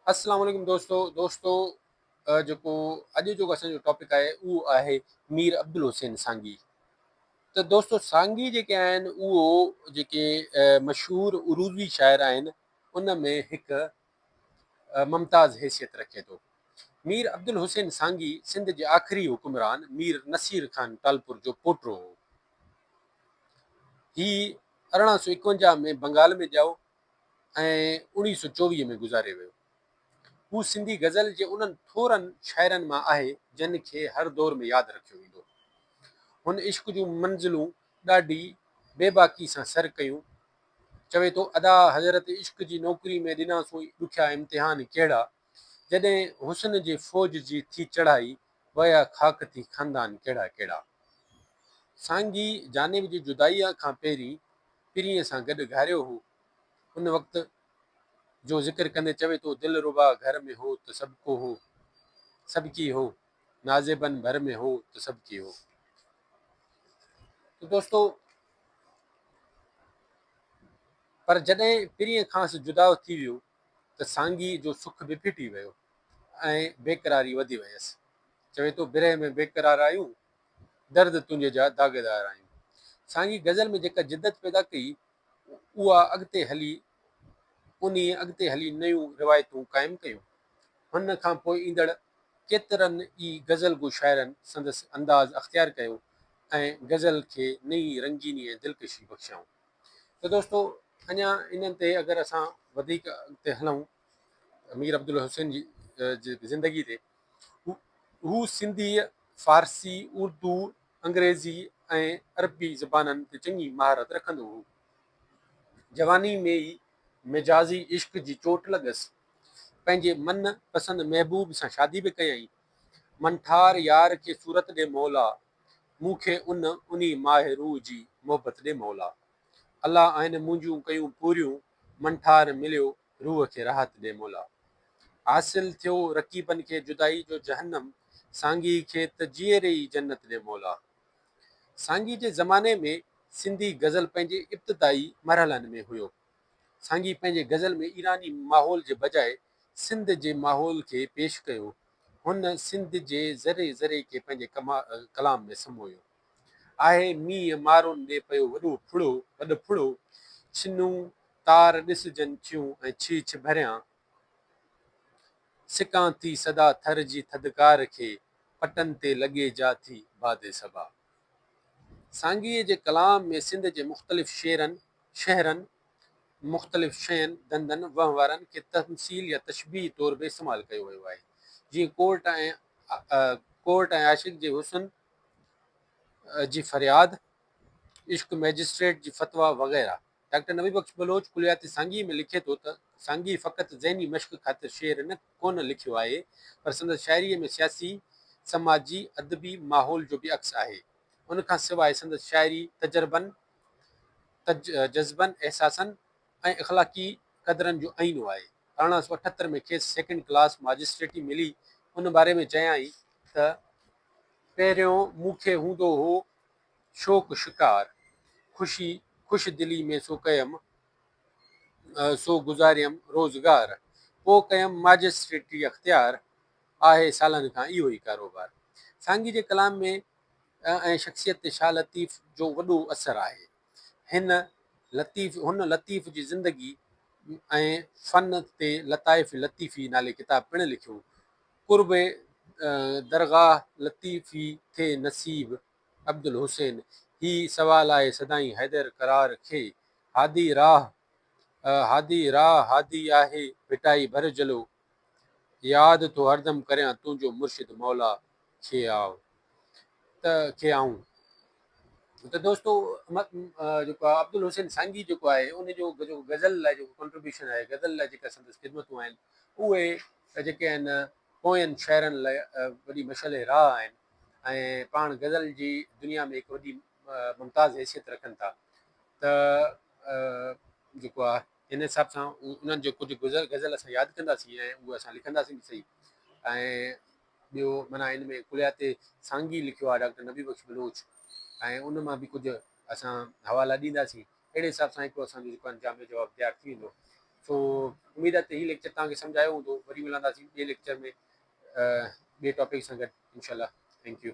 अस्सलाम वालेकुम दोस्तों जेको अॼु जो असांजो टॉपिक आहे उहो आहे मीर अब्दुल हुसैन सांगी। त दोस्तो सांगी जेके आहिनि उहो जेके मशहूरु उरूज़ी शाइर आहिनि उन में हिकु मुमताज़ हैसियत रखे थो। मीर अब्दुल हुसैन सांगी सिंध जे आख़िरी हुकुमरान मीर नसीर ख़ान तालपुर जो पोटो हो। ही 1851 में बंगाल में ॼाओ ऐं 1924 में गुज़ारे वियो। हू सिंधी गज़ल जे उन्हनि थोरनि शाइरनि मां आहे जिन खे हर दौर में यादि रखियो वेंदो। हुन इश्क जूं मंज़िलूं ॾाढी बेबाकी सां सर कयूं। चवे थो, अदा हज़रत इश्क जी नौकरी में ॾिनासूं ॾुखिया इम्तिहान कहिड़ा, जॾहिं हुस्न जे फ़ौज जी थी चढ़ाई, वया ख़ाक थी ख़ानदान कहिड़ा कहिड़ा। सांगी जानिब जी जुदाईअ खां पहिरीं पिरीअ सां गॾु घारियो हो। उन वक़्तु जो ज़िक्र कंदे चवे थो, दिल रुबा घर में हो त सबको हो, सबकी हो, नाज़िबन भर में हो त सबकी हो। तो दोस्तों, पर जॾहिं पिरीअ खां जुदा थी वियो त सांगी जो सुख बि फिटी वियो ऐं बेक़रारी वधी वयसि। चवे थो, बिरह में बेक़रार आयूं, दर्द तुंहिंजे जा दाग़ेदार आहियूं। सांगी गज़ल में जेका जिदत पैदा कई, उहा अॻिते हली नयूं रिवायतूं क़ाइमु कयूं। हुन खां पोइ ईंदड़ केतिरनि ई गज़ल गो शाइरनि संदसि अंदाज़ अख़्तियार कयो ऐं गज़ल खे नई रंगीनी ऐं दिलकशी बख़्शियाऊं। त दोस्तो, अञा इन्हनि ते अगरि असां वधीक अॻिते हलूं मीर अब्दुल हुसैन जी ज़िंदगी ते, हू सिंधी, फारसी, उर्दू, अंग्रेज़ी ऐं अरबी ज़बाननि ते चङी महारत रखंदो हो। जवानी में ई मिजाज़ी इश्क जी चोट लॻसि। पंहिंजे मन पसंदि महबूब सां शादी बि कयईं। मनठार यार खे सूरत ॾे मौला, मूंखे उनी माहे रूह जी मोहबत ॾे मौला। अलाह आहिनि मुंहिंजूं कयूं पूरियूं, मनठार मिलियो रूह खे राहत ॾे मौला। हासिल थियो रकीबनि खे जुदाई जो जहन्नम, सांगी खे त जीअरे ई जन्नत ॾे मौला। सांगी जे ज़माने में सिंधी गज़ल पंहिंजे इब्तिदाई मरहलनि में हुयो। सांगी पंहिंजे गज़ल में ईरानी माहौल जे बजाए सिंध जे माहौल खे पेश कयो। हुन सिंध जे ज़रे ज़रे खे पंहिंजे कलाम में समोयो आहे। मींहं मारुनि ॾे पियो वॾो फुड़ो, छिनूं तार ॾिसजनि थियूं ऐं छीछ भरियां, सिकां थी सदा थर जी थधिकार खे, पटनि ते लॻे जा थी बादे सबा। सांगीअ जे कलाम में सिंध जे मुख़्तलिफ़ शहरनि, मुख़्तलिफ़ शयुनि, धंधनि, वहिंवारनि खे तमसील या तशबीह तौर बि इस्तेमालु कयो वियो आहे। जीअं कोर्ट ऐं आशिक़ जे हुस्न जी फरियाद, इश्क मैजिस्ट्रेट जी फतवा वग़ैरह। डॉक्टर नबी बख्श बलोच कुलियाती सांगी में लिखे थो त सांगी फ़क़ति ज़हनी मश्क़ ख़ातिर शेर कोन लिखियो आहे, पर संदसि शाइरीअ में सियासी, समाजी, अदबी माहौल जो बि अक्स आहे। उन खां सवाइ संदसि शाइरी जज़्बनि, एहसासनि ऐं इख़लाक़ी क़दरनि जो आईनो आहे। 1878 में खेसि सेकेंड क्लास माजिस्ट्रेटी मिली। उन बारे में चयाईं त पहिरियों मूंखे हूंदो हो शौक़ु शिकार, ख़ुशि दिली में सो कयमि, सो गुज़ारियमि रोज़गार, पोइ कयमि माजिस्ट्रेटी अख़्तियार, आहे सालनि खां इहो ई कारोबार। सांगी जे कलाम में ऐं शख़्सियत ते शाह लतीफ़ जो वॾो असरु आहे। हुन लतीफ़ जी ज़िंदगी ऐं फ़न ते लताइफ़ लतीफ़ी नाले किताब पिणु लिखियो। कुर्ब दरगाह लतीफ़ी थे नसीब अब्दुल हुसैन, ही सवाल आहे सदाईं हैदर करार खे, हादी राह हादी आहे पिटाई भर जलो, यादि तो हरदम करियां तुंहिंजो मुर्शिद मौला खे आऊं। त दोस्तो, जेको आहे अब्दुल हुसैन सांगी जेको आहे उनजो जेको गज़ल लाइ जेको कॉन्ट्रीब्यूशन आहे, गज़ल लाइ जेका संदसि ख़िदमतूं आहिनि, उहे जेके आहिनि पोयनि शाइरनि लाइ वॾी मशल राह आहिनि ऐं पाण गज़ल जी दुनिया में हिकु वॾी मुमताज़ हैसियत रखनि था। त जेको आहे हिन हिसाब सां उन्हनि जो कुझु गज़ल असां यादि कंदासीं ऐं उहे असां लिखंदासीं बि सही। ऐं ॿियो माना हिन में कुलियाते सांगी लिखियो आहे डॉक्टर नबी बख्श बलोच, ऐं उन मां बि कुझु असां हवाला ॾींदासीं। अहिड़े हिसाब सां हिकिड़ो असांजो जेको आहे जाम जवाबु तयारु थी वेंदो। सो उमेद आहे त हीउ लेक्चर तव्हांखे सम्झ आयो हूंदो। वरी मिलंदासीं ॿिए लेक्चर में ॿिए टॉपिक सां गॾु इंशाल्लाह। Thank U.